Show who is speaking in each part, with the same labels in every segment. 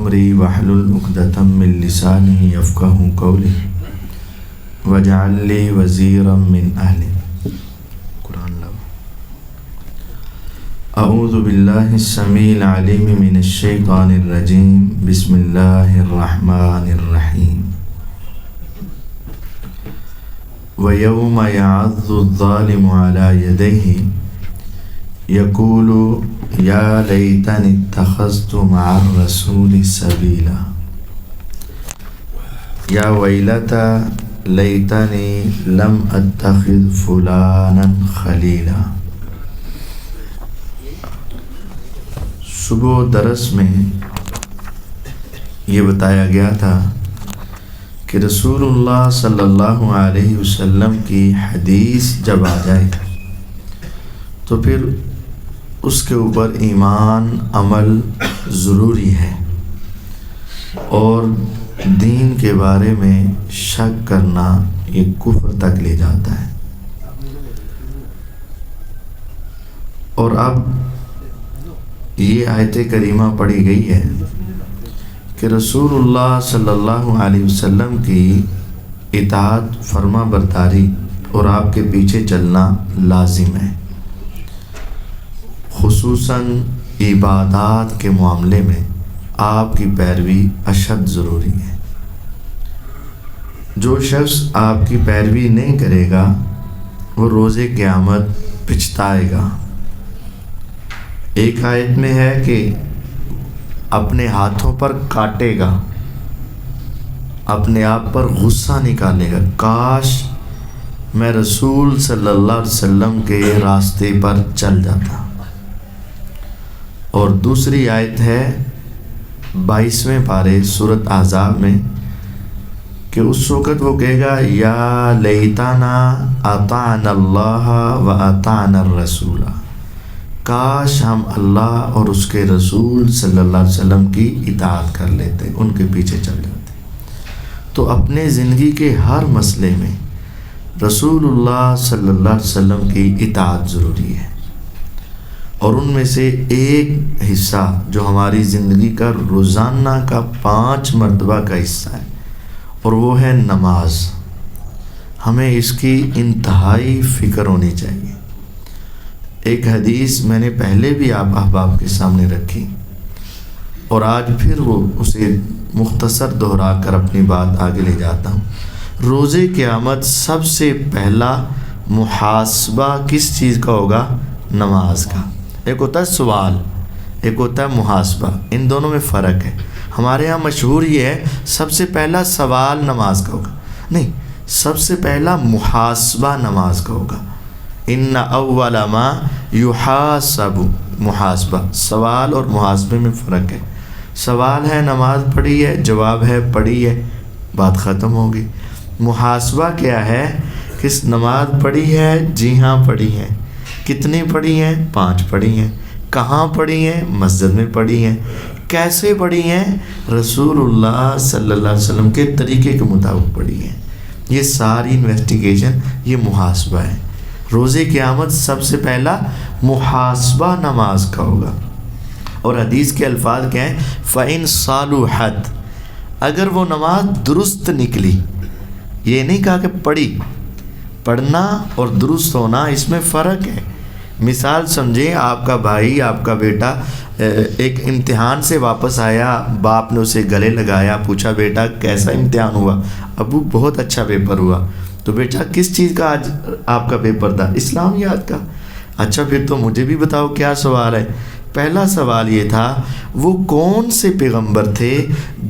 Speaker 1: أمري واحلل عقدة من لساني يفقهوا قولي واجعل لي وزيرا من أهلي. اعوذ باللہ السمیع العلیم من الشیطان الرجیم. بسم اللہ الرحمن الرحیم. وَيَوْمَ يَعَضُّ الظَّالِمُ عَلَى يَدَيْهِ يَقُولُ يَا لَيْتَنِي اتَّخَذْتُ مَعَ الرَّسُولِ سَبِيلًا يَا وَيْلَتَى لَيْتَنِي لَمْ أَتَّخِذْ فُلَانًا خَلِيلًا. صبح درس میں یہ بتایا گیا تھا کہ رسول اللہ صلی اللہ علیہ وسلم کی حدیث جب آ جائے تو پھر اس کے اوپر ایمان عمل ضروری ہے، اور دین کے بارے میں شک کرنا یہ کفر تک لے جاتا ہے. اور اب یہ آیت کریمہ پڑھی گئی ہے کہ رسول اللہ صلی اللہ علیہ وسلم کی اطاعت فرما برداری اور آپ کے پیچھے چلنا لازم ہے، خصوصاً عبادات کے معاملے میں آپ کی پیروی اشد ضروری ہے. جو شخص آپ کی پیروی نہیں کرے گا وہ روز قیامت پچھتائے گا. ایک آیت میں ہے کہ اپنے ہاتھوں پر کاٹے گا، اپنے آپ پر غصہ نکالے گا، کاش میں رسول صلی اللہ علیہ وسلم کے راستے پر چل جاتا. اور دوسری آیت ہے 22ویں پارے سورۃ احزاب میں کہ اس وقت وہ کہے گا یا لیتنا اطعنا اللہ و اطعنا الرسول، کاش ہم اللہ اور اس کے رسول صلی اللہ علیہ وسلم کی اطاعت کر لیتے، ان کے پیچھے چل جاتے. تو اپنے زندگی کے ہر مسئلے میں رسول اللہ صلی اللہ علیہ وسلم کی اطاعت ضروری ہے. اور ان میں سے ایک حصہ جو ہماری زندگی کا روزانہ کا 5 مرتبہ کا حصہ ہے، اور وہ ہے نماز. ہمیں اس کی انتہائی فکر ہونی چاہیے. ایک حدیث میں نے پہلے بھی آپ احباب کے سامنے رکھی اور آج پھر وہ اسے مختصر دہرا کر اپنی بات آگے لے جاتا ہوں. روز قیامت سب سے پہلا محاسبہ کس چیز کا ہوگا؟ نماز کا. ایک ہوتا ہے سوال، ایک ہوتا ہے محاسبہ، ان دونوں میں فرق ہے. ہمارے ہاں مشہور یہ ہے سب سے پہلا سوال نماز کا ہوگا، نہیں، سب سے پہلا محاسبہ نماز کا ہوگا. ان اول ما یحاسب، محاسبہ. سوال اور محاسبے میں فرق ہے. سوال ہے نماز پڑھی ہے، جواب ہے پڑھی ہے، بات ختم ہوگی. محاسبہ کیا ہے کہ نماز پڑھی ہے، جی ہاں پڑھی ہے. کتنی پڑھی ہیں؟ 5 پڑھی ہیں. کہاں پڑھی ہیں؟ مسجد میں پڑھی ہیں. کیسے پڑھی ہیں؟ رسول اللہ صلی اللہ علیہ وسلم کے طریقے کے مطابق پڑھی ہیں. یہ ساری انویسٹیگیشن، یہ محاسبہ ہے. روز قیامت سب سے پہلا محاسبہ نماز کا ہوگا. اور حدیث کے الفاظ کیا ہیں؟ فَإِن صَلُحَتْ، اگر وہ نماز درست نکلی. یہ نہیں کہا کہ پڑھی، پڑھنا اور درست ہونا اس میں فرق ہے. مثال سمجھیں، آپ کا بھائی، آپ کا بیٹا ایک امتحان سے واپس آیا، باپ نے اسے گلے لگایا، پوچھا بیٹا کیسا امتحان ہوا؟ ابو بہت اچھا پیپر ہوا. تو بیٹا کس چیز کا آج آپ کا پیپر تھا؟ اسلامیات کا. اچھا پھر تو مجھے بھی بتاؤ کیا سوال ہے؟ پہلا سوال یہ تھا وہ کون سے پیغمبر تھے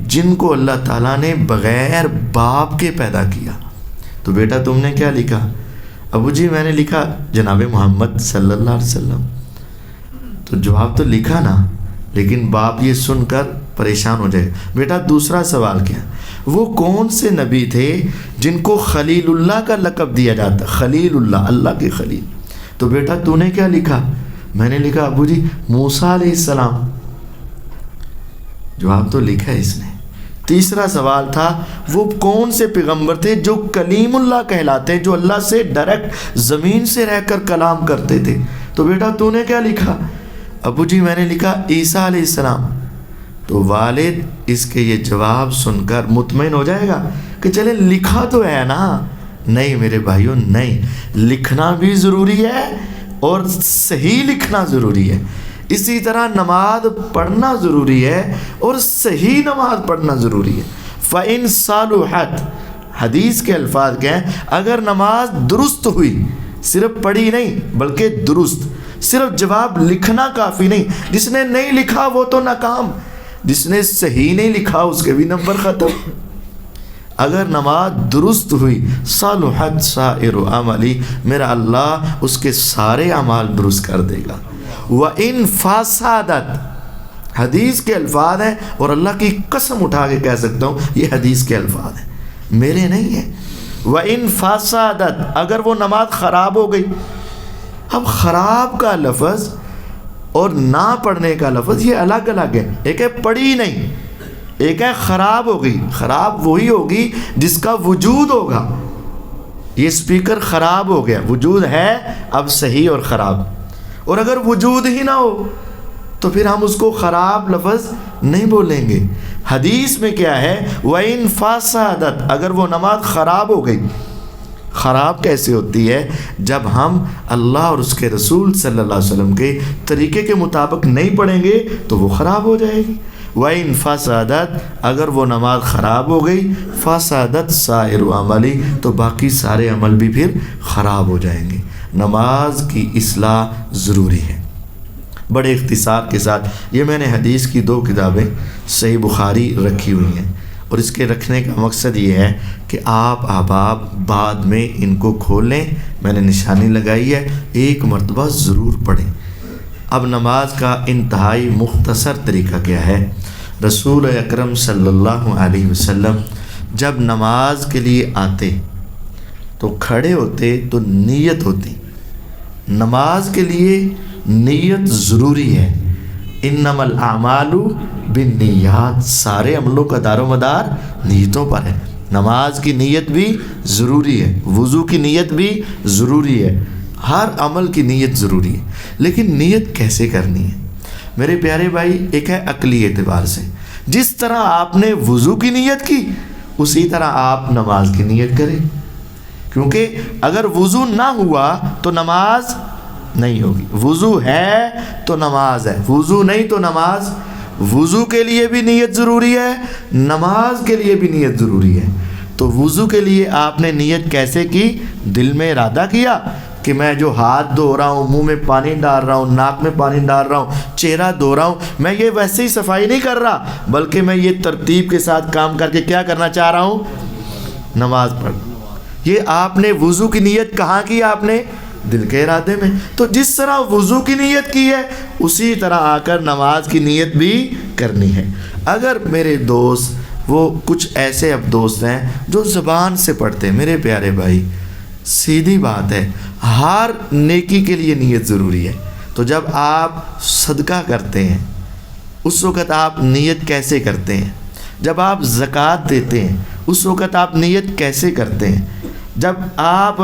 Speaker 1: جن کو اللہ تعالیٰ نے بغیر باپ کے پیدا کیا؟ تو بیٹا تم نے کیا لکھا؟ ابو جی میں نے لکھا جناب محمد صلی اللہ علیہ وسلم. تو جواب تو لکھا نا، لیکن باپ یہ سن کر پریشان ہو جائے. بیٹا دوسرا سوال کیا؟ وہ کون سے نبی تھے جن کو خلیل اللہ کا لقب دیا جاتا؟ خلیل اللہ، اللہ کے خلیل. تو بیٹا تو نے کیا لکھا؟ میں نے لکھا ابو جی موسیٰ علیہ السلام. جواب تو لکھا ہے اس نے. تیسرا سوال تھا وہ کون سے پیغمبر تھے جو کلیم اللہ کہلاتے ہیں، جو اللہ سے ڈائریکٹ زمین سے رہ کر کلام کرتے تھے؟ تو بیٹا تو نے کیا لکھا؟ ابو جی میں نے لکھا عیسیٰ علیہ السلام. تو والد اس کے یہ جواب سن کر مطمئن ہو جائے گا کہ چلے لکھا تو ہے نا. نہیں میرے بھائیوں، نہیں، لکھنا بھی ضروری ہے اور صحیح لکھنا ضروری ہے. اسی طرح نماز پڑھنا ضروری ہے اور صحیح نماز پڑھنا ضروری ہے. فَإِن صَلُحَتْ، حدیث کے الفاظ کیا ہیں، اگر نماز درست ہوئی، صرف پڑھی نہیں بلکہ درست، صرف جواب لکھنا کافی نہیں. جس نے نہیں لکھا وہ تو ناکام، جس نے صحیح نہیں لکھا اس کے بھی نمبر ختم. اگر نماز درست ہوئی، صالحت سائر عملی، میرا اللہ اس کے سارے اعمال درست کر دے گا. وَإِن فَسَدَتْ، حدیث کے الفاظ ہیں اور اللہ کی قسم اٹھا کے کہہ سکتا ہوں یہ حدیث کے الفاظ ہیں، میرے نہیں ہیں. وَإِن فَسَدَتْ، اگر وہ نماز خراب ہو گئی. اب خراب کا لفظ اور نہ پڑھنے کا لفظ یہ الگ الگ ہے. ایک ہے پڑھی نہیں، ایک ہے خراب ہو گئی. خراب وہی ہوگی جس کا وجود ہوگا. یہ سپیکر خراب ہو گیا، وجود ہے اب صحیح اور خراب. اور اگر وجود ہی نہ ہو تو پھر ہم اس کو خراب لفظ نہیں بولیں گے. حدیث میں کیا ہے، وَإِن فَسَدَتْ، اگر وہ نماز خراب ہو گئی. خراب کیسے ہوتی ہے؟ جب ہم اللہ اور اس کے رسول صلی اللہ علیہ وسلم کے طریقے کے مطابق نہیں پڑھیں گے تو وہ خراب ہو جائے گی. وَإِن فَسَدَتْ، اگر وہ نماز خراب ہو گئی، فَسَدَتْ سَائِرُ عَمَلِ، تو باقی سارے عمل بھی پھر خراب ہو جائیں گے. نماز کی اصلاح ضروری ہے. بڑے اختصار کے ساتھ یہ میں نے حدیث کی 2 کتابیں صحیح بخاری رکھی ہوئی ہیں، اور اس کے رکھنے کا مقصد یہ ہے کہ آپ احباب بعد میں ان کو کھولیں. میں نے نشانی لگائی ہے، ایک مرتبہ ضرور پڑھیں. اب نماز کا انتہائی مختصر طریقہ کیا ہے؟ رسول اکرم صلی اللہ علیہ وسلم جب نماز کے لیے آتے تو کھڑے ہوتے تو نیت ہوتی. نماز کے لیے نیت ضروری ہے. انما الاعمال بالنیات، سارے عملوں کا دار و مدار نیتوں پر ہے. نماز کی نیت بھی ضروری ہے، وضو کی نیت بھی ضروری ہے، ہر عمل کی نیت ضروری ہے. لیکن نیت کیسے کرنی ہے میرے پیارے بھائی؟ ایک ہے عقلی اعتبار سے. جس طرح آپ نے وضو کی نیت کی اسی طرح آپ نماز کی نیت کریں، کیونکہ اگر وضو نہ ہوا تو نماز نہیں ہوگی. وضو ہے تو نماز ہے، وضو نہیں تو نماز. وضو کے لیے بھی نیت ضروری ہے، نماز کے لیے بھی نیت ضروری ہے. تو وضو کے لیے آپ نے نیت کیسے کی؟ دل میں ارادہ کیا کہ میں جو ہاتھ دھو رہا ہوں، منہ میں پانی ڈال رہا ہوں، ناک میں پانی ڈال رہا ہوں، چہرہ دھو رہا ہوں، میں یہ ویسے ہی صفائی نہیں کر رہا، بلکہ میں یہ ترتیب کے ساتھ کام کر کے کیا کرنا چاہ رہا ہوں؟ نماز پڑھ. یہ آپ نے وضو کی نیت کہاں کی؟ آپ نے دل کے ارادے میں. تو جس طرح وضو کی نیت کی ہے اسی طرح آ کر نماز کی نیت بھی کرنی ہے. اگر میرے دوست وہ کچھ ایسے اب دوست ہیں جو زبان سے پڑھتے ہیں، میرے پیارے بھائی سیدھی بات ہے، ہر نیکی کے لیے نیت ضروری ہے. تو جب آپ صدقہ کرتے ہیں اس وقت آپ نیت کیسے کرتے ہیں؟ جب آپ زکوٰۃ دیتے ہیں اس وقت آپ نیت کیسے کرتے ہیں؟ جب آپ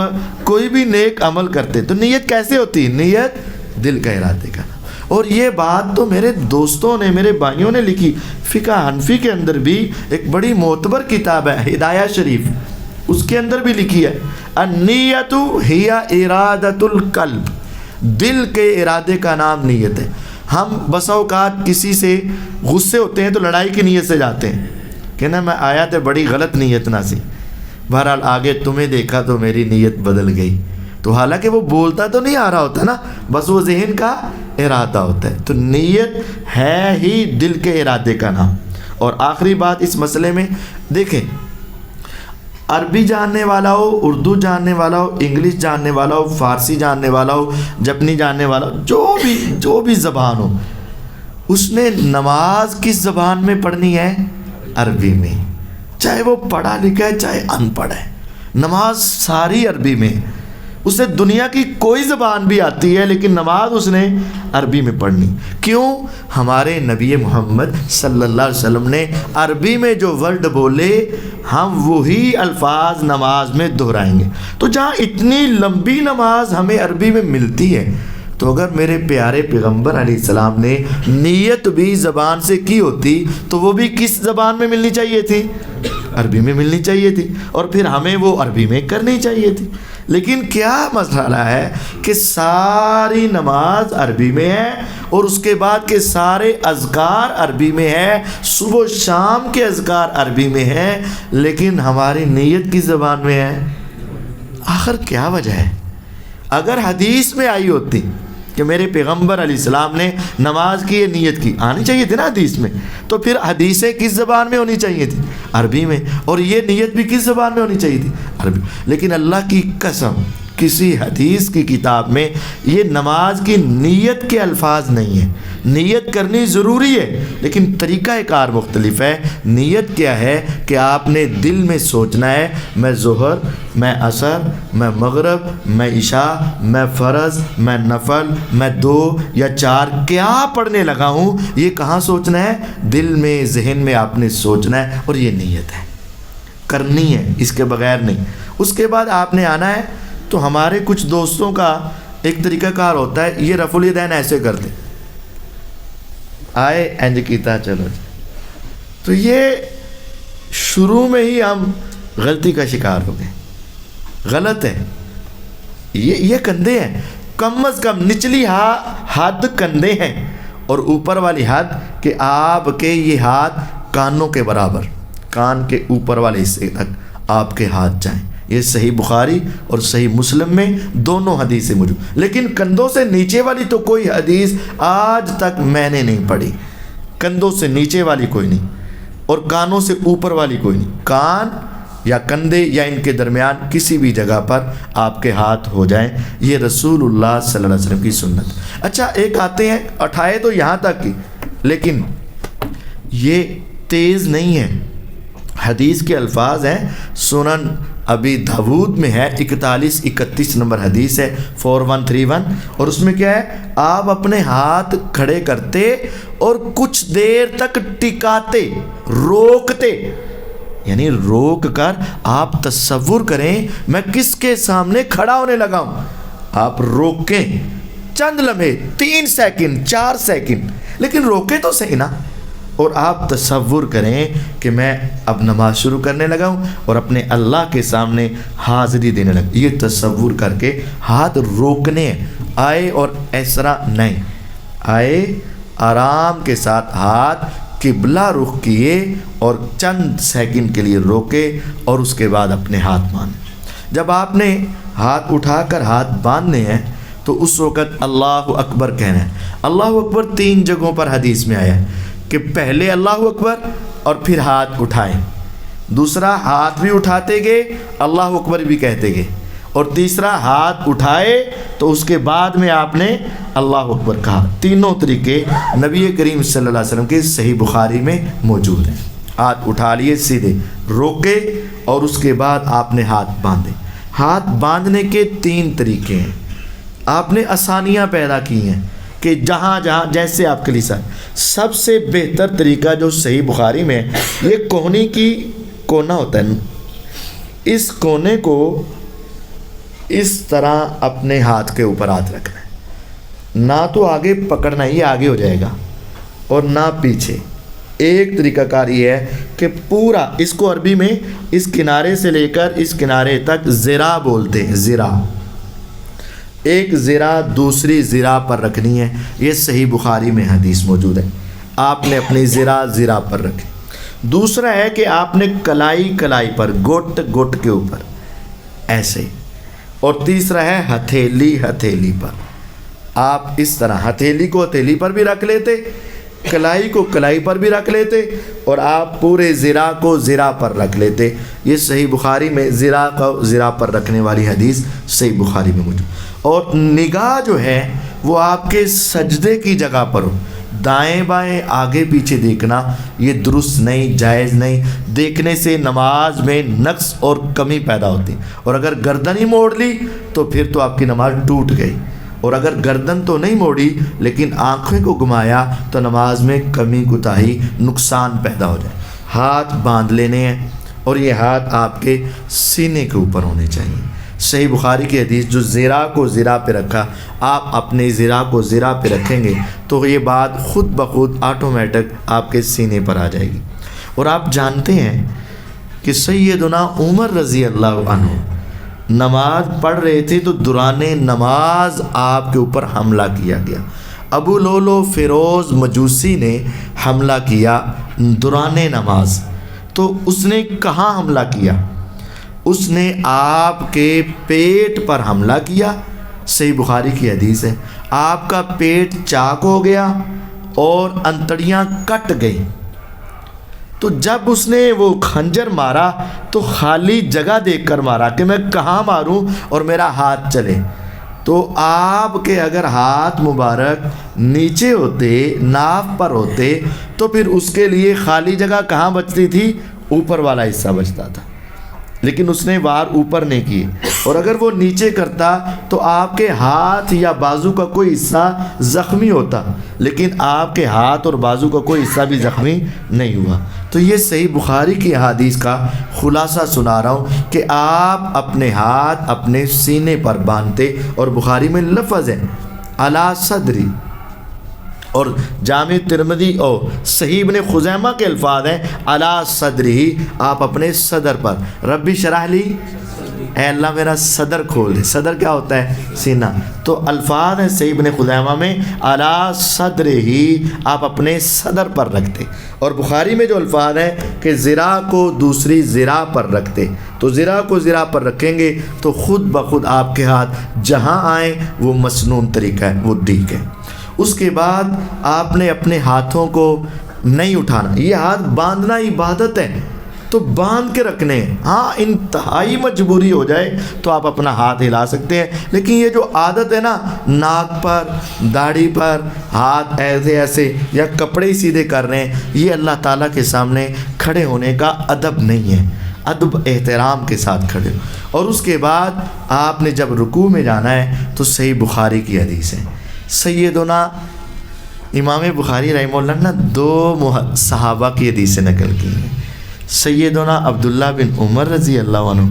Speaker 1: کوئی بھی نیک عمل کرتے ہیں تو نیت کیسے ہوتی ہے؟ نیت دل کا ارادے کا. اور یہ بات تو میرے دوستوں نے، میرے بھائیوں نے لکھی. فقہ حنفی کے اندر بھی ایک بڑی معتبر کتاب ہے ہدایہ شریف، اس کے اندر بھی لکھی ہے النیت ہی ارادۃ القلب، دل کے ارادے کا نام نیت ہے. ہم بس اوقات کسی سے غصے ہوتے ہیں تو لڑائی کی نیت سے جاتے ہیں کہ نا میں آیا تو بڑی غلط نیت نہ سی، بہرحال آگے تمہیں دیکھا تو میری نیت بدل گئی. تو حالانکہ وہ بولتا تو نہیں آ رہا ہوتا نا، بس وہ ذہن کا ارادہ ہوتا ہے. تو نیت ہے ہی دل کے ارادے کا نام. اور آخری بات اس مسئلے میں دیکھیں، عربی جاننے والا ہو، اردو جاننے والا ہو، انگلش جاننے والا ہو، فارسی جاننے والا ہو، جپنی جاننے والا ہو، جو بھی زبان ہو، اس نے نماز کس زبان میں پڑھنی ہے؟ عربی میں. چاہے وہ پڑھا لکھا ہے چاہے ان پڑھ ہے، نماز ساری عربی میں. اسے دنیا کی کوئی زبان بھی آتی ہے لیکن نماز اس نے عربی میں پڑھنی. کیوں؟ ہمارے نبی محمد صلی اللہ علیہ وسلم نے عربی میں جو ورڈ بولے ہم وہی الفاظ نماز میں دہرائیں گے. تو جہاں اتنی لمبی نماز ہمیں عربی میں ملتی ہے تو اگر میرے پیارے پیغمبر علیہ السلام نے نیت بھی زبان سے کی ہوتی تو وہ بھی کس زبان میں ملنی چاہیے تھی؟ عربی میں ملنی چاہیے تھی، اور پھر ہمیں وہ عربی میں کرنی چاہیے تھی۔ لیکن کیا مسئلہ ہے کہ ساری نماز عربی میں ہے، اور اس کے بعد کے سارے اذکار عربی میں ہے، صبح و شام کے اذکار عربی میں ہیں، لیکن ہماری نیت کس زبان میں ہے؟ آخر کیا وجہ ہے؟ اگر حدیث میں آئی ہوتی کہ میرے پیغمبر علیہ السلام نے نماز کی یہ نیت کی، آنی چاہیے تھی نا حدیث میں، تو پھر حدیثیں کس زبان میں ہونی چاہیے تھی؟ عربی میں، اور یہ نیت بھی کس زبان میں ہونی چاہیے تھی؟ عربی۔ لیکن اللہ کی قسم کسی حدیث کی کتاب میں یہ نماز کی نیت کے الفاظ نہیں ہیں۔ نیت کرنی ضروری ہے، لیکن طریقہ کار مختلف ہے۔ نیت کیا ہے کہ آپ نے دل میں سوچنا ہے میں ظہر، میں عصر، میں مغرب، میں عشاء، میں فرض، میں نفل، میں 2 یا 4 کیا پڑھنے لگا ہوں، یہ کہاں سوچنا ہے؟ دل میں، ذہن میں آپ نے سوچنا ہے، اور یہ نیت ہے، کرنی ہے، اس کے بغیر نہیں۔ اس کے بعد آپ نے آنا ہے۔ تو ہمارے کچھ دوستوں کا ایک طریقہ کار ہوتا ہے، یہ رفع الیدین ایسے کرتے، آئے انج کیتا چلو جی۔ تو یہ شروع میں ہی ہم غلطی کا شکار ہو گئے، غلط ہے۔ یہ کندھے ہیں، کم از کم نچلی حد کندھے ہیں، اور اوپر والی حد کہ آپ کے یہ ہاتھ کانوں کے برابر، کان کے اوپر والے حصے تک آپ کے ہاتھ جائیں۔ یہ صحیح بخاری اور صحیح مسلم میں دونوں حدیثیں موجود، لیکن کندھوں سے نیچے والی تو کوئی حدیث آج تک میں نے نہیں پڑھی۔ کندھوں سے نیچے والی کوئی نہیں، اور کانوں سے اوپر والی کوئی نہیں۔ کان یا کندھے یا ان کے درمیان کسی بھی جگہ پر آپ کے ہاتھ ہو جائیں، یہ رسول اللہ صلی اللہ علیہ وسلم کی سنت۔ اچھا، ایک آتے ہیں اٹھائے تو یہاں تک کی، لیکن یہ تیز نہیں ہے۔ حدیث کے الفاظ ہیں، سنن ابی داود میں ہے، 4131 نمبر حدیث ہے، 4131، اور اس میں کیا ہے؟ آپ اپنے ہاتھ کھڑے کرتے اور کچھ دیر تک ٹکاتے، روکتے، یعنی روک کر آپ تصور کریں میں کس کے سامنے کھڑا ہونے لگا ہوں، آپ روکیں چند لمحے، 3 سیکنڈ 4 سیکنڈ، لیکن روکے تو صحیح نا، اور آپ تصور کریں کہ میں اب نماز شروع کرنے لگا ہوں اور اپنے اللہ کے سامنے حاضری دینے لگا۔ یہ تصور کر کے ہاتھ روکنے آئے، اور ایسرا نہیں آئے، آرام کے ساتھ ہاتھ قبلہ رخ کیے اور چند سیکنڈ کے لیے روکے، اور اس کے بعد اپنے ہاتھ باندھے۔ جب آپ نے ہاتھ اٹھا کر ہاتھ باندھنے ہیں تو اس وقت اللہ اکبر کہنا ہے۔ اللہ اکبر 3 جگہوں پر حدیث میں آیا ہے کہ پہلے اللہ اکبر اور پھر ہاتھ اٹھائیں، دوسرا ہاتھ بھی اٹھاتے گئے، اللہ اکبر بھی کہتے گئے، اور تیسرا ہاتھ اٹھائے تو اس کے بعد میں آپ نے اللہ اکبر کہا۔ تینوں طریقے نبی کریم صلی اللہ علیہ وسلم کے صحیح بخاری میں موجود ہیں۔ ہاتھ اٹھا لیے سیدھے، روکے، اور اس کے بعد آپ نے ہاتھ باندھے۔ ہاتھ باندھنے کے 3 طریقے ہیں، آپ نے آسانیاں پیدا کی ہیں کہ جہاں جیسے آپ کے لیے سب سے بہتر طریقہ جو صحیح بخاری میں یہ کوہنی کی کونا ہوتا ہے، اس کونے کو اس طرح اپنے ہاتھ کے اوپر ہاتھ رکھنا ہے، نہ تو آگے پکڑنا، یہ آگے ہو جائے گا، اور نہ پیچھے۔ ایک طریقہ کار یہ ہے کہ پورا اس کو عربی میں اس کنارے سے لے کر اس کنارے تک زرا بولتے ہیں، زرا، ایک زرا دوسری زرا پر رکھنی ہے۔ یہ صحیح بخاری میں حدیث موجود ہے، آپ نے اپنی زرا پر رکھی۔ دوسرا ہے کہ آپ نے کلائی پر، گٹ کے اوپر ایسے، اور تیسرا ہے ہتھیلی پر۔ آپ اس طرح ہتھیلی کو ہتھیلی پر بھی رکھ لیتے، کلائی کو کلائی پر بھی رکھ لیتے، اور آپ پورے زرا کو زرا پر رکھ لیتے۔ یہ صحیح بخاری میں زرا کو زرا پر رکھنے والی حدیث صحیح بخاری میں موجود۔ اور نگاہ جو ہے وہ آپ کے سجدے کی جگہ پر ہو، دائیں بائیں آگے پیچھے دیکھنا یہ درست نہیں، جائز نہیں۔ دیکھنے سے نماز میں نقص اور کمی پیدا ہوتی، اور اگر گردن ہی موڑ لی تو پھر تو آپ کی نماز ٹوٹ گئی، اور اگر گردن تو نہیں موڑی لیکن آنکھیں کو گھمایا تو نماز میں کمی کوتاہی، نقصان پیدا ہو جائے۔ ہاتھ باندھ لینے ہیں، اور یہ ہاتھ آپ کے سینے کے اوپر ہونے چاہیے۔ صحیح بخاری کی حدیث، جو زرا کو زرا پہ رکھا، آپ اپنے زرا کو زرا پہ رکھیں گے تو یہ بات خود بخود آٹومیٹک آپ کے سینے پر آ جائے گی۔ اور آپ جانتے ہیں کہ سیدنا عمر رضی اللہ عنہ نماز پڑھ رہے تھے تو دوران نماز آپ کے اوپر حملہ کیا گیا۔ ابو لولو فیروز مجوسی نے حملہ کیا دوران نماز، تو اس نے کہاں حملہ کیا؟ اس نے آپ کے پیٹ پر حملہ کیا۔ صحیح بخاری کی حدیث ہے، آپ کا پیٹ چاک ہو گیا اور انتڑیاں کٹ گئی۔ تو جب اس نے وہ خنجر مارا تو خالی جگہ دیکھ کر مارا کہ میں کہاں ماروں اور میرا ہاتھ چلے۔ تو آپ کے اگر ہاتھ مبارک نیچے ہوتے، ناف پر ہوتے، تو پھر اس کے لیے خالی جگہ کہاں بچتی تھی؟ اوپر والا حصہ بچتا تھا، لیکن اس نے وار اوپر نہیں کیے۔ اور اگر وہ نیچے کرتا تو آپ کے ہاتھ یا بازو کا کوئی حصہ زخمی ہوتا، لیکن آپ کے ہاتھ اور بازو کا کوئی حصہ بھی زخمی نہیں ہوا۔ تو یہ صحیح بخاری کی احادیث کا خلاصہ سنا رہا ہوں کہ آپ اپنے ہاتھ اپنے سینے پر باندھتے، اور بخاری میں لفظ ہے علی صدری، اور جامع ترمذی اور صحیح ابن خزیمہ کے الفاظ ہیں علی صدری، آپ اپنے صدر پر۔ ربی شرح لی، اے اللہ میرا صدر کھول دے۔ صدر کیا ہوتا ہے؟ سینہ۔ تو الفاظ ہیں صحیح ابن خزیمہ میں علی صدری، آپ اپنے صدر پر رکھتے۔ اور بخاری میں جو الفاظ ہیں کہ ذرا کو دوسری ذرا پر رکھتے، تو ذرا کو ذرا پر رکھیں گے تو خود بخود آپ کے ہاتھ جہاں آئیں وہ مسنون طریقہ ہے، وہ ٹھیک ہے۔ اس کے بعد آپ نے اپنے ہاتھوں کو نہیں اٹھانا، یہ ہاتھ باندھنا عبادت ہے تو باندھ کے رکھنے ہیں۔ ہاں انتہائی مجبوری ہو جائے تو آپ اپنا ہاتھ ہلا سکتے ہیں، لیکن یہ جو عادت ہے نا، ناک پر، داڑھی پر ہاتھ ایسے ایسے یا کپڑے سیدھے کر رہے ہیں، یہ اللہ تعالیٰ کے سامنے کھڑے ہونے کا ادب نہیں ہے۔ ادب احترام کے ساتھ کھڑے ہو۔ اور اس کے بعد آپ نے جب رکوع میں جانا ہے تو صحیح بخاری کی حدیث ہے۔ سیدنا امام بخاری رحمہ اللہ نے 2 صحابہ کی حدیثیں نقل کی ہیں، سیدنا عبداللہ بن عمر رضی اللہ عنہ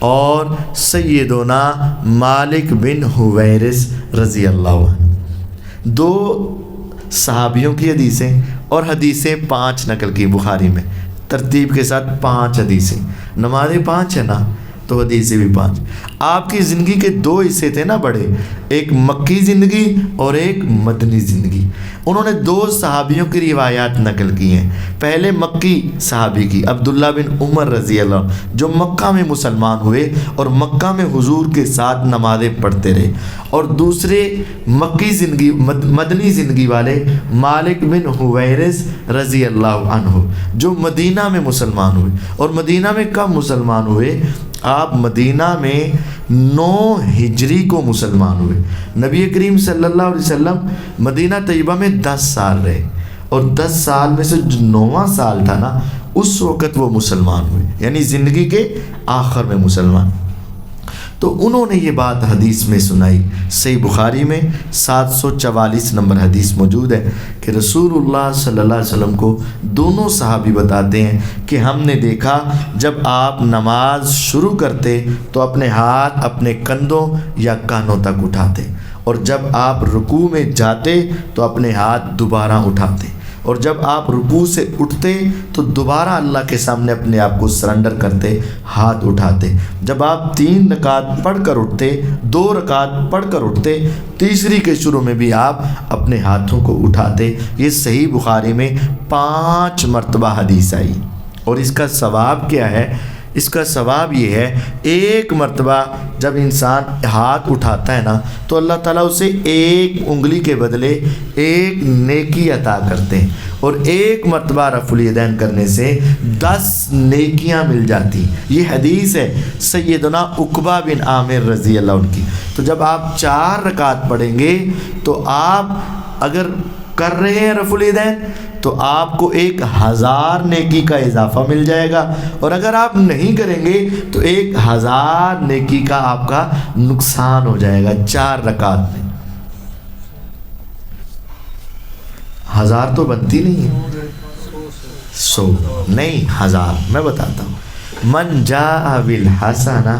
Speaker 1: اور سیدنا مالک بن حویرث رضی اللہ عنہ، 2 صحابیوں کی حدیثیں، اور حدیثیں 5 نقل کی بخاری میں، ترتیب کے ساتھ 5 حدیثیں۔ نمازیں 5 ہے نا، تو حدیثیں بھی 5۔ آپ کی زندگی کے 2 حصے تھے نا بڑے، ایک مکی زندگی اور ایک مدنی زندگی۔ انہوں نے 2 صحابیوں کی روایات نقل کی ہیں۔ پہلے مکی صحابی کی عبداللہ بن عمر رضی اللہ عنہ، جو مکہ میں مسلمان ہوئے اور مکہ میں حضور کے ساتھ نمازیں پڑھتے رہے، اور دوسرے مکی زندگی مدنی زندگی والے مالک بن حویرث رضی اللہ عنہ، جو مدینہ میں مسلمان ہوئے۔ اور مدینہ میں کب مسلمان ہوئے؟ آپ مدینہ میں 9 ہجری کو مسلمان ہوئے۔ نبی کریم صلی اللہ علیہ وسلم مدینہ طیبہ میں 10 سال رہے، اور 10 سال میں سے جو 9واں سال تھا نا، اس وقت وہ مسلمان ہوئے، یعنی زندگی کے آخر میں مسلمان۔ تو انہوں نے یہ بات حدیث میں سنائی۔ صحیح بخاری میں 744 نمبر حدیث موجود ہے کہ رسول اللہ صلی اللہ علیہ وسلم کو دونوں صحابی بتاتے ہیں کہ ہم نے دیکھا جب آپ نماز شروع کرتے تو اپنے ہاتھ اپنے کندھوں یا کانوں تک اٹھاتے، اور جب آپ رکوع میں جاتے تو اپنے ہاتھ دوبارہ اٹھاتے، اور جب آپ رکوع سے اٹھتے تو دوبارہ اللہ کے سامنے اپنے آپ کو سرنڈر کرتے، ہاتھ اٹھاتے۔ جب آپ 3 رکعت پڑھ کر اٹھتے، 2 رکعت پڑھ کر اٹھتے، تیسری کے شروع میں بھی آپ اپنے ہاتھوں کو اٹھاتے۔ یہ صحیح بخاری میں 5 مرتبہ حدیث آئی، اور اس کا ثواب کیا ہے؟ اس کا ثواب یہ ہے، 1 مرتبہ جب انسان ہاتھ اٹھاتا ہے نا تو اللہ تعالیٰ اسے 1 انگلی کے بدلے 1 نیکی عطا کرتے ہیں، اور 1 مرتبہ رفع الیدین کرنے سے 10 نیکیاں مل جاتی۔ یہ حدیث ہے سیدنا عقبہ بن عامر رضی اللہ عنہ کی۔ تو جب آپ 4 رکعت پڑھیں گے تو آپ اگر کر رہے ہیں رفع الیدین تو آپ کو 1000 نیکی کا اضافہ مل جائے گا، اور اگر آپ نہیں کریں گے تو 1000 نیکی کا آپ کا نقصان ہو جائے گا 4 رکعت میں۔ 1000 تو بنتی نہیں ہے، 100 نہیں 1000۔ میں بتاتا ہوں، من جاء بالحسنہ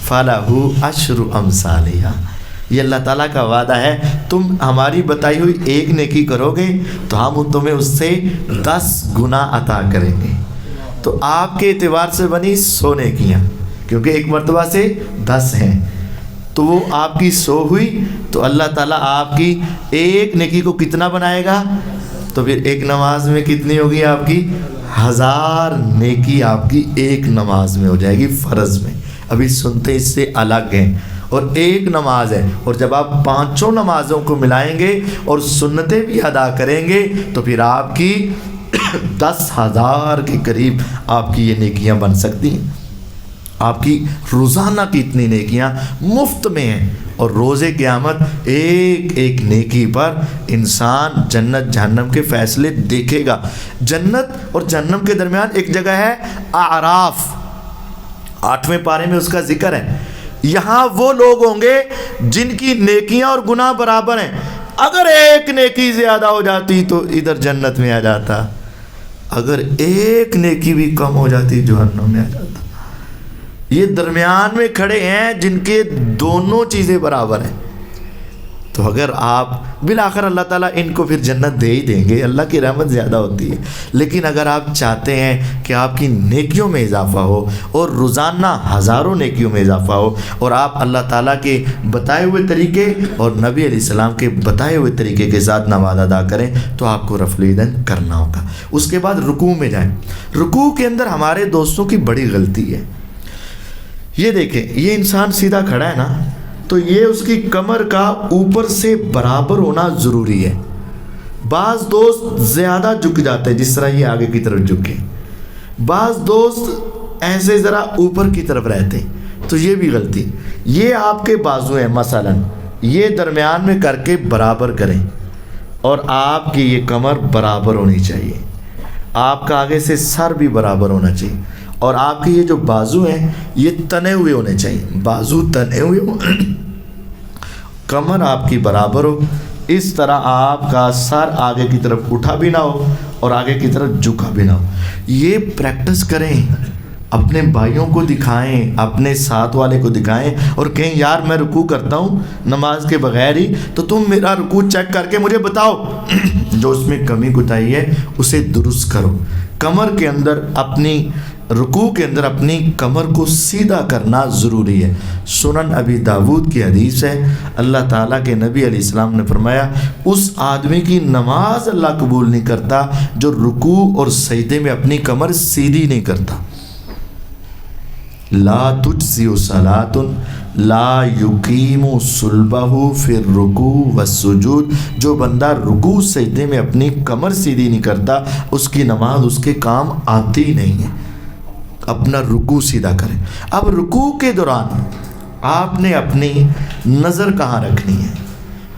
Speaker 1: فَلَهُ أَشْرُ أَمْثَالِهَا۔ یہ اللہ تعالیٰ کا وعدہ ہے، تم ہماری بتائی ہوئی ایک نیکی کرو گے تو ہم تمہیں اس سے 10 گنا عطا کریں گے۔ تو آپ کے اعتبار سے بنی 100 نیکیاں، کیونکہ ایک مرتبہ سے 10 ہیں، تو وہ آپ کی 100 ہوئی، تو اللہ تعالیٰ آپ کی ایک نیکی کو کتنا بنائے گا؟ تو پھر ایک نماز میں کتنی ہوگی آپ کی؟ 1000 نیکی آپ کی ایک نماز میں ہو جائے گی، فرض میں۔ ابھی سنتے اس سے الگ ہیں، اور ایک نماز ہے، اور جب آپ 5 نمازوں کو ملائیں گے اور سنتیں بھی ادا کریں گے تو پھر آپ کی 10,000 کے قریب آپ کی یہ نیکیاں بن سکتی ہیں۔ آپ کی روزانہ کی اتنی نیکیاں مفت میں ہیں، اور روز قیامت ایک ایک نیکی پر انسان جنت جہنم کے فیصلے دیکھے گا۔ جنت اور جہنم کے درمیان ایک جگہ ہے اعراف، 8ویں پارے میں اس کا ذکر ہے۔ یہاں وہ لوگ ہوں گے جن کی نیکیاں اور گناہ برابر ہیں، اگر ایک نیکی زیادہ ہو جاتی تو ادھر جنت میں آ جاتا، اگر ایک نیکی بھی کم ہو جاتی جہنم میں آ جاتا۔ یہ درمیان میں کھڑے ہیں جن کے دونوں چیزیں برابر ہیں، تو اگر آپ بالآخر اللہ تعالیٰ ان کو پھر جنت دے ہی دیں گے، اللہ کی رحمت زیادہ ہوتی ہے۔ لیکن اگر آپ چاہتے ہیں کہ آپ کی نیکیوں میں اضافہ ہو اور روزانہ ہزاروں نیکیوں میں اضافہ ہو، اور آپ اللہ تعالیٰ کے بتائے ہوئے طریقے اور نبی علیہ السلام کے بتائے ہوئے طریقے کے ساتھ نماز ادا کریں، تو آپ کو رفع الیدین کرنا ہوگا۔ اس کے بعد رکوع میں جائیں۔ رکوع کے اندر ہمارے دوستوں کی بڑی غلطی ہے۔ یہ دیکھیں، یہ انسان سیدھا کھڑا ہے نا، تو یہ اس کی کمر کا اوپر سے برابر ہونا ضروری ہے۔ بعض دوست زیادہ جھک جاتے ہیں، جس طرح یہ آگے کی طرف جھکے، بعض دوست ایسے ذرا اوپر کی طرف رہتے ہیں، تو یہ بھی غلطی۔ یہ آپ کے بازو ہیں، مثلا یہ درمیان میں کر کے برابر کریں، اور آپ کی یہ کمر برابر ہونی چاہیے، آپ کا آگے سے سر بھی برابر ہونا چاہیے، اور آپ کے یہ جو بازو ہیں یہ تنے ہوئے ہونے چاہیے، بازو تنے ہوئے ہو، کمر آپ کی برابر ہو، اس طرح آپ کا سر آگے کی طرف اٹھا بھی نہ ہو اور آگے کی طرف جھکا بھی نہ ہو۔ یہ پریکٹس کریں، اپنے بھائیوں کو دکھائیں، اپنے ساتھ والے کو دکھائیں، اور کہیں یار میں رکوع کرتا ہوں نماز کے بغیر ہی، تو تم میرا رکوع چیک کر کے مجھے بتاؤ، جو اس میں کمی کوتاہی ہے اسے درست کرو۔ کمر کے اندر اپنی رکوع کے اندر اپنی کمر کو سیدھا کرنا ضروری ہے۔ سنن ابی داود کی حدیث ہے، اللہ تعالیٰ کے نبی علیہ السلام نے فرمایا، اس آدمی کی نماز اللہ قبول نہیں کرتا جو رکوع اور سجدے میں اپنی کمر سیدھی نہیں کرتا۔ لا تجزئ صلاۃ لا یقیم صلبہ فی الرکوع والسجود، جو بندہ رکوع سجدے میں اپنی کمر سیدھی نہیں کرتا، اس کی نماز اس کے کام آتی نہیں ہے۔ اپنا رکوع سیدھا کریں۔ اب رکوع کے دوران آپ نے اپنی نظر کہاں رکھنی ہے؟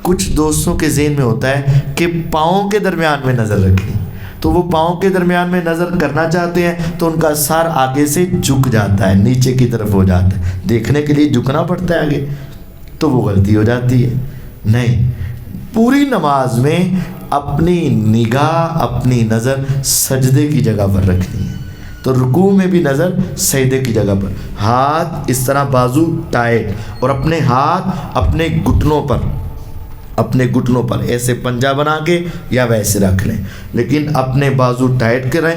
Speaker 1: کچھ دوستوں کے ذہن میں ہوتا ہے کہ پاؤں کے درمیان میں نظر رکھنی، تو وہ پاؤں کے درمیان میں نظر کرنا چاہتے ہیں تو ان کا سر آگے سے جھک جاتا ہے، نیچے کی طرف ہو جاتا ہے، دیکھنے کے لیے جھکنا پڑتا ہے آگے، تو وہ غلطی ہو جاتی ہے۔ نہیں، پوری نماز میں اپنی نگاہ، اپنی نظر سجدے کی جگہ پر رکھنی ہے، تو رکوع میں بھی نظر سجدے کی جگہ پر، ہاتھ اس طرح بازو ٹائٹ، اور اپنے ہاتھ اپنے گھٹنوں پر ایسے پنجہ بنا کے یا ویسے رکھ لیں، لیکن اپنے بازو ٹائٹ کریں،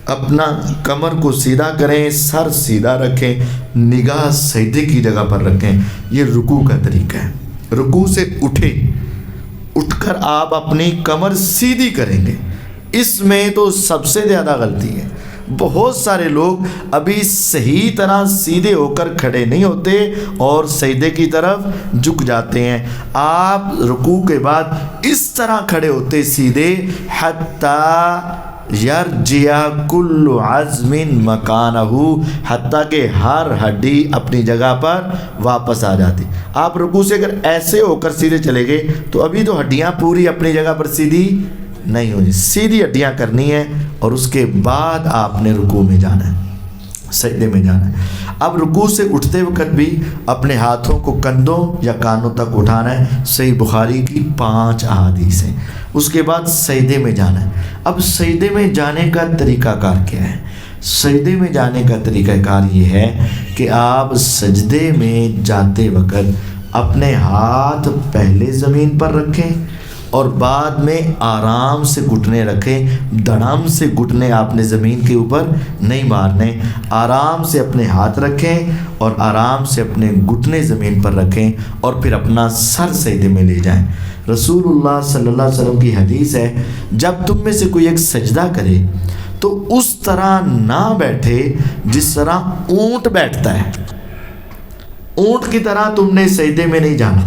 Speaker 1: اپنا کمر کو سیدھا کریں، سر سیدھا رکھیں، نگاہ سجدے کی جگہ پر رکھیں۔ یہ رکوع کا طریقہ ہے۔ رکوع سے اٹھ کر آپ اپنی کمر سیدھی کریں گے۔ اس میں تو سب سے زیادہ غلطی ہے، بہت سارے لوگ ابھی صحیح طرح سیدھے ہو کر کھڑے نہیں ہوتے اور سجدے کی طرف جھک جاتے ہیں۔ آپ رکوع کے بعد اس طرح کھڑے ہوتے سیدھے، حتی یرجع کل عظم مکانہ، حتیٰ کہ ہر ہڈی اپنی جگہ پر واپس آ جاتی۔ آپ رکوع سے اگر ایسے ہو کر سیدھے چلے گئے تو ابھی تو ہڈیاں پوری اپنی جگہ پر سیدھی نہیں ہونی، سیدھی ہڈیاں کرنی ہے، اور اس کے بعد آپ نے رکوع میں جانا ہے، سجدے میں جانا ہے۔ اب رکوع سے اٹھتے وقت بھی اپنے ہاتھوں کو کندھوں یا کانوں تک اٹھانا ہے، صحیح بخاری کی 5 احادیث ہیں۔ اس کے بعد سجدے میں جانا ہے۔ اب سجدے میں جانے کا طریقہ کار کیا ہے؟ سجدے میں جانے کا طریقہ کار یہ ہے کہ آپ سجدے میں جاتے وقت اپنے ہاتھ پہلے زمین پر رکھیں اور بعد میں آرام سے گھٹنے رکھیں. دھڑام سے گھٹنے آپ نے زمین کے اوپر نہیں مارنے. آرام سے اپنے ہاتھ رکھیں اور آرام سے اپنے گھٹنے زمین پر رکھیں اور پھر اپنا سر سجدے میں لے جائیں. رسول اللہ صلی اللہ علیہ وسلم کی حدیث ہے جب تم میں سے کوئی ایک سجدہ کرے تو اس طرح نہ بیٹھے جس طرح اونٹ بیٹھتا ہے. اونٹ کی طرح تم نے سجدے میں نہیں جانا.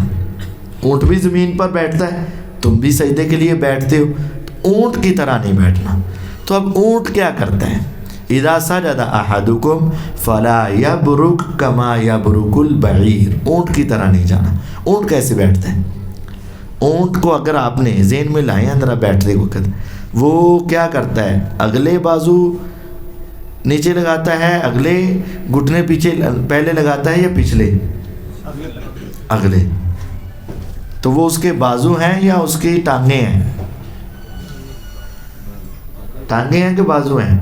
Speaker 1: اونٹ بھی زمین پر بیٹھتا ہے, تم بھی سجدے کے لیے بیٹھتے ہو, تو اونٹ کی طرح نہیں بیٹھنا. تو اب اونٹ کیا کرتا ہے؟ اذا سجد احدکم فلا یبرک کما یبرک البعیر. اونٹ کی طرح نہیں جانا. اونٹ کیسے بیٹھتا ہے؟ اونٹ کو اگر آپ نے ذہن میں لائیں ذرا بیٹھتے وقت, وہ کیا کرتا ہے؟ اگلے بازو نیچے لگاتا ہے, اگلے گھٹنے پیچھے پہلے لگاتا ہے یا پچھلے؟ اگلے. تو وہ اس کے بازو ہیں یا اس کی ٹانگیں ہیں؟ ٹانگیں ہیں کہ بازو ہیں؟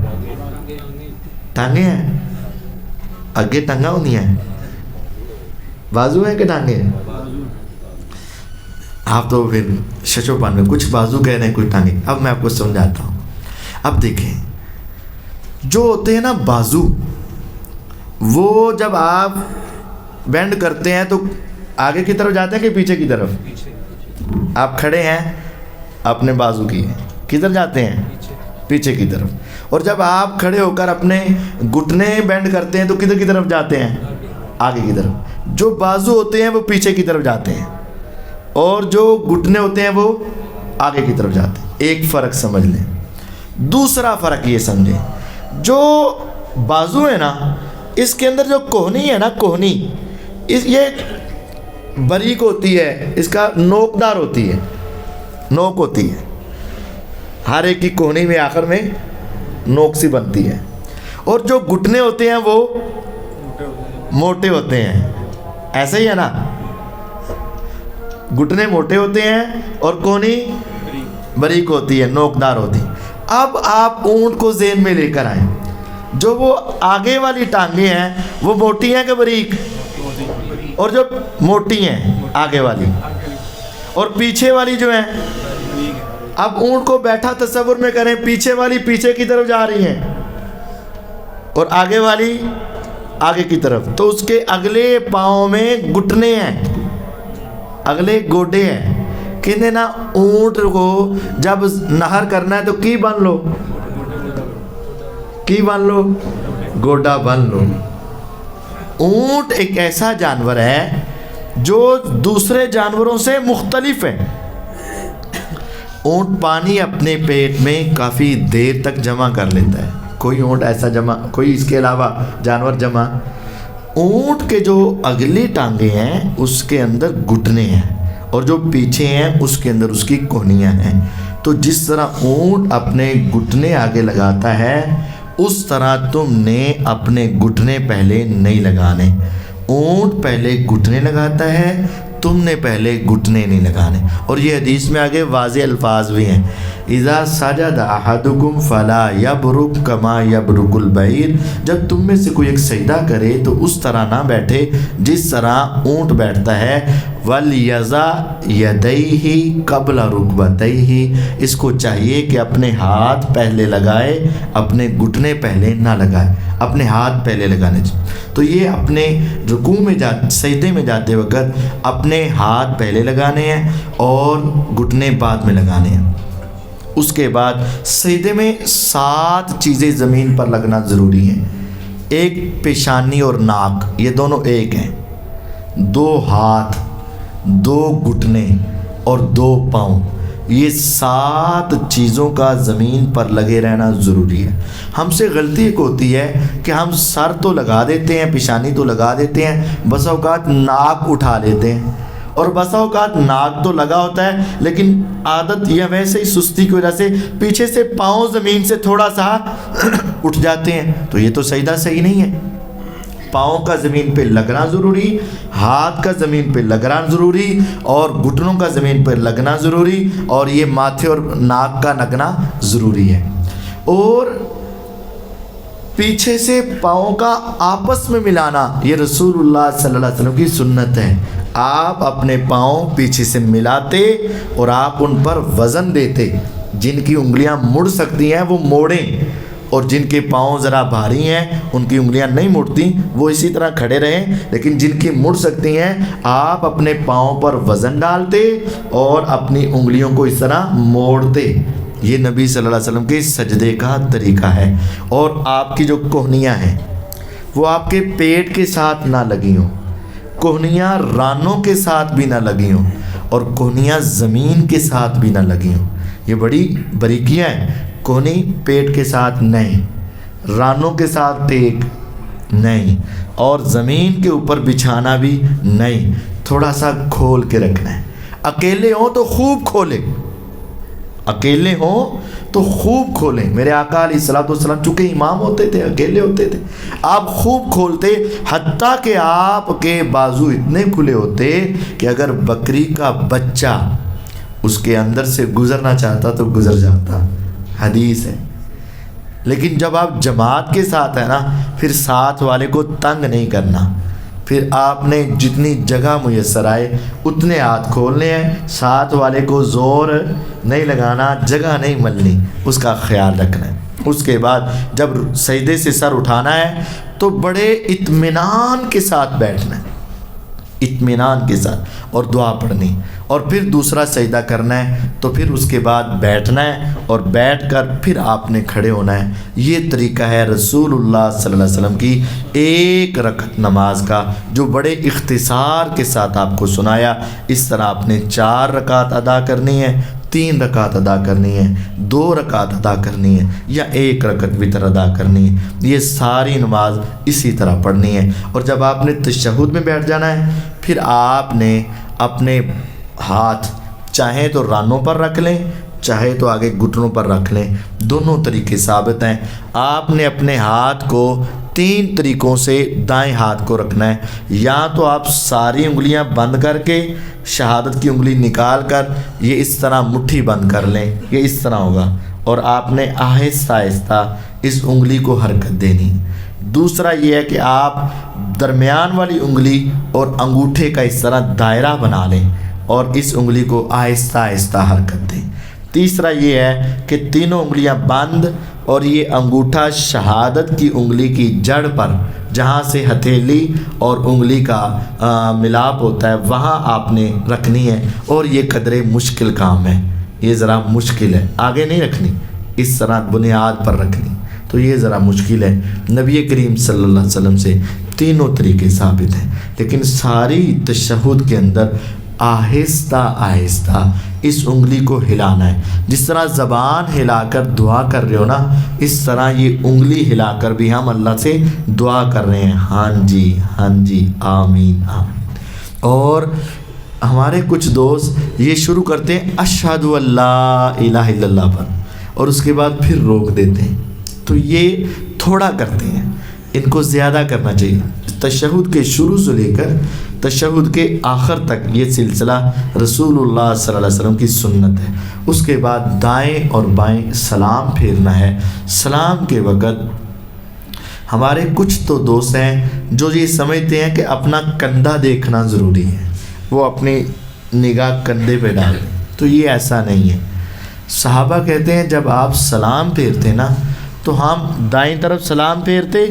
Speaker 1: ٹانگیں ہیں. آگے ٹانگا ہوتی ہیں, بازو ہیں کہ ٹانگیں ہیں؟ آپ تو پھر ششو پان میں کچھ بازو کہہ رہے ہیں کچھ ٹانگیں. اب میں آپ کو سمجھاتا ہوں. اب دیکھیں, جو ہوتے ہیں نا بازو, وہ جب آپ بینڈ کرتے ہیں تو آگے کی طرف جاتے ہیں کہ پیچھے کی طرف؟ آپ کھڑے ہیں, آپ نے بازو کیے, کدھر جاتے ہیں؟ پیچھے کی طرف. اور جب آپ کھڑے ہو کر اپنے گھٹنے بینڈ کرتے ہیں تو کدھر کی طرف جاتے ہیں؟ آگے کی طرف. جو بازو ہوتے ہیں وہ پیچھے کی طرف جاتے ہیں اور جو گھٹنے ہوتے ہیں وہ آگے کی طرف جاتے ہیں. ایک فرق سمجھ لیں. دوسرا فرق یہ سمجھیں, جو بازو ہے نا, اس کے اندر جو کوہنی ہے نا, کوہنی یہ باریک ہوتی ہے, اس کا نوکدار ہوتی ہے, نوک ہوتی ہے. ہر ایک کی کوہنی میں آخر میں نوک سی بنتی ہے. اور جو گھٹنے ہوتے ہیں وہ موٹے ہوتے ہیں. ایسا ہی ہے نا, گھٹنے موٹے ہوتے ہیں اور کوہنی باریک ہوتی ہے, نوکدار ہوتی ہے. اب آپ اونٹ کو ذہن میں لے کر آئیں. جو وہ آگے والی ٹانگیں ہیں وہ موٹی ہیں کہ باریک؟ اور جو موٹی ہیں آگے والی, اور پیچھے والی جو ہیں, اب اونٹ کو بیٹھا تصور میں کریں, پیچھے والی پیچھے کی طرف جا رہی ہیں اور آگے والی آگے کی طرف. تو اس کے اگلے پاؤں میں گھٹنے ہیں, اگلے گوڈے ہیں. کہنے نا اونٹ کو جب نہر کرنا ہے تو کی بن لو, کی بن لو, گوڈا بن لو. اونٹ ایک ایسا جانور ہے جو دوسرے جانوروں سے مختلف ہے. اونٹ پانی اپنے پیٹ میں کافی دیر تک جمع کر لیتا ہے. کوئی اونٹ ایسا جمع, کوئی اس کے علاوہ جانور جمع. اونٹ کے جو اگلی ٹانگیں ہیں اس کے اندر گھٹنے ہیں اور جو پیچھے ہیں اس کے اندر اس کی کوہنیاں ہیں. تو جس طرح اونٹ اپنے گھٹنے آگے لگاتا ہے اس طرح تم نے اپنے گھٹنے پہلے نہیں لگانے. اونٹ پہلے گھٹنے لگاتا ہے, تم نے پہلے گھٹنے نہیں لگانے. اور یہ حدیث میں آگے واضح الفاظ بھی ہیں, اذا سجد احدکم فلا یبرک کما یبرک البعیر. جب تم میں سے کوئی ایک سجدہ کرے تو اس طرح نہ بیٹھے جس طرح اونٹ بیٹھتا ہے. ولیضع یدیہ قبل رکبتیہ. اس کو چاہیے کہ اپنے ہاتھ پہلے لگائے, اپنے گھٹنے پہلے نہ لگائے, اپنے ہاتھ پہلے لگانے. تو یہ اپنے رکوع میں سجدے میں جاتے وقت اپنے ہاتھ پہلے لگانے ہیں اور گھٹنے بعد میں لگانے ہیں. اس کے بعد سجدے میں 7 چیزیں زمین پر لگنا ضروری ہیں. ایک پیشانی اور ناک, یہ دونوں ایک ہیں. 2 ہاتھ, 2 گھٹنے اور 2 پاؤں. یہ 7 چیزوں کا زمین پر لگے رہنا ضروری ہے. ہم سے غلطی ایک ہوتی ہے کہ ہم سر تو لگا دیتے ہیں, پیشانی تو لگا دیتے ہیں, بس اوقات ناک اٹھا لیتے ہیں. اور بسا اوقات ناک تو لگا ہوتا ہے لیکن عادت یا ویسے ہی سستی کی وجہ سے پیچھے سے پاؤں زمین سے تھوڑا سا اٹھ جاتے ہیں. تو یہ تو سجدہ صحیح نہیں ہے. پاؤں کا زمین پہ لگنا ضروری, ہاتھ کا زمین پہ لگنا ضروری اور گھٹنوں کا زمین پہ لگنا ضروری, اور یہ ماتھے اور ناک کا لگنا ضروری ہے. اور پیچھے سے پاؤں کا آپس میں ملانا یہ رسول اللہ صلی اللہ علیہ وسلم کی سنت ہے۔ آپ اپنے پاؤں پیچھے سے ملاتے اور آپ ان پر وزن دیتے۔ جن کی انگلیاں مڑ سکتی ہیں وہ موڑیں، اور جن کے پاؤں ذرا بھاری ہیں ان کی انگلیاں نہیں مڑتی، وہ اسی طرح کھڑے رہیں، لیکن جن کی مڑ سکتی ہیں آپ اپنے پاؤں پر وزن ڈالتے اور اپنی انگلیوں کو اس طرح موڑتے۔ یہ نبی صلی اللہ علیہ وسلم کے سجدے کا طریقہ ہے۔ اور آپ کی جو کوہنیاں ہیں وہ آپ کے پیٹ کے ساتھ نہ لگی ہوں، کوہنیاں رانوں کے ساتھ بھی نہ لگی ہوں، اور کوہنیاں زمین کے ساتھ بھی نہ لگی ہوں۔ یہ بڑی باریکیاں ہیں۔ کوہنی پیٹ کے ساتھ نہیں، رانوں کے ساتھ ٹیک نہیں، اور زمین کے اوپر بچھانا بھی نہیں، تھوڑا سا کھول کے رکھنا ہے۔ اکیلے ہوں تو خوب کھولیں، اکیلے ہوں تو خوب کھولیں۔ میرے آقا علیہ الصلوۃ والسلام چونکہ امام ہوتے تھے، اکیلے ہوتے تھے، آپ خوب کھولتے، حتیٰ کہ آپ کے بازو اتنے کھلے ہوتے کہ اگر بکری کا بچہ اس کے اندر سے گزرنا چاہتا تو گزر جاتا، حدیث ہے۔ لیکن جب آپ جماعت کے ساتھ ہیں نا، پھر ساتھ والے کو تنگ نہیں کرنا، پھر آپ نے جتنی جگہ میسر آئے اتنے ہاتھ کھولنے ہیں، ساتھ والے کو زور نہیں لگانا، جگہ نہیں ملنی، اس کا خیال رکھنا ہے۔ اس کے بعد جب سجدے سے سر اٹھانا ہے تو بڑے اطمینان کے ساتھ بیٹھنا ہے، اطمینان کے ساتھ، اور دعا پڑھنی، اور پھر دوسرا سجدہ کرنا ہے تو پھر اس کے بعد بیٹھنا ہے، اور بیٹھ کر پھر آپ نے کھڑے ہونا ہے۔ یہ طریقہ ہے رسول اللہ صلی اللہ علیہ وسلم کی ایک رکعت نماز کا، جو بڑے اختصار کے ساتھ آپ کو سنایا۔ اس طرح آپ نے 4 رکعت ادا کرنی ہے، 3 رکعت ادا کرنی ہے، 2 رکعت ادا کرنی ہے، یا 1 رکعت وتر ادا کرنی ہے۔ یہ ساری نماز اسی طرح پڑھنی ہے۔ اور جب آپ نے تشہد میں بیٹھ جانا ہے، پھر آپ نے اپنے ہاتھ چاہیں تو رانوں پر رکھ لیں، چاہے تو آگے گھٹنوں پر رکھ لیں، دونوں طریقے ثابت ہیں۔ آپ نے اپنے ہاتھ کو 3 طریقوں سے دائیں ہاتھ کو رکھنا ہے، یا تو آپ ساری انگلیاں بند کر کے شہادت کی انگلی نکال کر یہ اس طرح مٹھی بند کر لیں، یہ اس طرح ہوگا، اور آپ نے آہستہ آہستہ اس انگلی کو حرکت دینی۔ دوسرا یہ ہے کہ آپ درمیان والی انگلی اور انگوٹھے کا اس طرح دائرہ بنا لیں اور اس انگلی کو آہستہ آہستہ حرکت دیں۔ تیسرا یہ ہے کہ تینوں انگلیاں بند، اور یہ انگوٹھا شہادت کی انگلی کی جڑ پر، جہاں سے ہتھیلی اور انگلی کا ملاپ ہوتا ہے، وہاں آپ نے رکھنی ہے۔ اور یہ قدرے مشکل کام ہے، یہ ذرا مشکل ہے، آگے نہیں رکھنی، اس طرح بنیاد پر رکھنی، تو یہ ذرا مشکل ہے۔ نبی کریم صلی اللہ علیہ وسلم سے تینوں طریقے ثابت ہیں، لیکن ساری تشہد کے اندر آہستہ آہستہ اس انگلی کو ہلانا ہے۔ جس طرح زبان ہلا کر دعا کر رہے ہو نا، اس طرح یہ انگلی ہلا کر بھی ہم اللہ سے دعا کر رہے ہیں، ہاں جی ہاں جی آمین آمین۔ اور ہمارے کچھ دوست یہ شروع کرتے ہیں اشہد ان لا الہ الا اللہ پر، اور اس کے بعد پھر روک دیتے ہیں، تو یہ تھوڑا کرتے ہیں، ان کو زیادہ کرنا چاہیے۔ تشہد کے شروع سے لے کر تشہد کے آخر تک یہ سلسلہ رسول اللہ صلی اللہ علیہ وسلم کی سنت ہے۔ اس کے بعد دائیں اور بائیں سلام پھیرنا ہے۔ سلام کے وقت ہمارے کچھ تو دوست ہیں جو یہ سمجھتے ہیں کہ اپنا کندھا دیکھنا ضروری ہے، وہ اپنی نگاہ کندھے پہ ڈالیں، تو یہ ایسا نہیں ہے۔ صحابہ کہتے ہیں جب آپ سلام پھیرتے نا تو ہم دائیں طرف سلام پھیرتے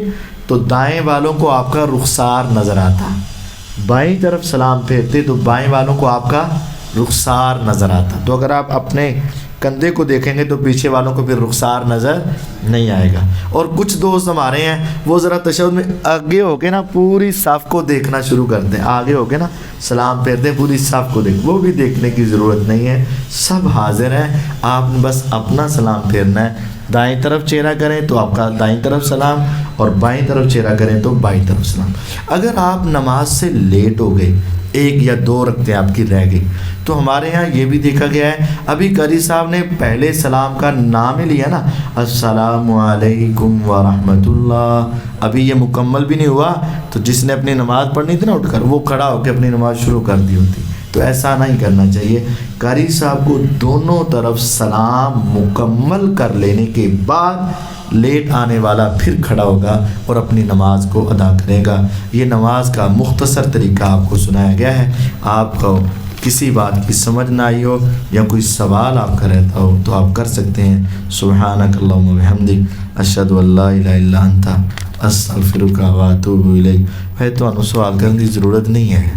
Speaker 1: تو دائیں والوں کو آپ کا رخسار نظر آتا، بائیں طرف سلام پھیرتے تو بائیں والوں کو آپ کا رخسار نظر آتا۔ تو اگر آپ اپنے کندھے کو دیکھیں گے تو پیچھے والوں کو پھر رخسار نظر نہیں آئے گا۔ اور کچھ دوست ہمارے ہیں وہ ذرا تشہد میں آگے ہو کے نا پوری صف کو دیکھنا شروع کرتے ہیں، آگے ہو کے نا سلام پھیرتے ہیں پوری صف کو دیکھ، وہ بھی دیکھنے کی ضرورت نہیں ہے، سب حاضر ہیں، آپ نے بس اپنا سلام پھیرنا ہے۔ دائیں طرف چہرہ کریں تو آپ کا دائیں طرف سلام، اور بائیں طرف چہرہ کریں تو بائیں طرف سلام۔ اگر آپ نماز سے لیٹ ہو گئے، 1 یا 2 رکعتیں آپ کی رہ گئی، تو ہمارے ہاں یہ بھی دیکھا گیا ہے، ابھی قاری صاحب نے پہلے سلام کا نام ہی لیا نا، السلام علیکم ورحمۃ اللہ، ابھی یہ مکمل بھی نہیں ہوا، تو جس نے اپنی نماز پڑھنی تھی نا اٹھ کر، وہ کھڑا ہو کے اپنی نماز شروع کر دی ہوتی، تو ایسا نہیں کرنا چاہیے. قاری صاحب کو دونوں طرف سلام مکمل کر لینے کے بعد لیٹ آنے والا پھر کھڑا ہوگا اور اپنی نماز کو ادا کرے گا. یہ نماز کا مختصر طریقہ آپ کو سنایا گیا ہے. آپ کو کسی بات کی سمجھ نہ آئی ہو یا کوئی سوال آپ کا رہتا ہو تو آپ کر سکتے ہیں. سبحانک اللہم و بحمدک اشہد ان لا الہ الا انت استغفرک و اتوب الیک. ہے تو سوال کرنے کی ضرورت نہیں ہے.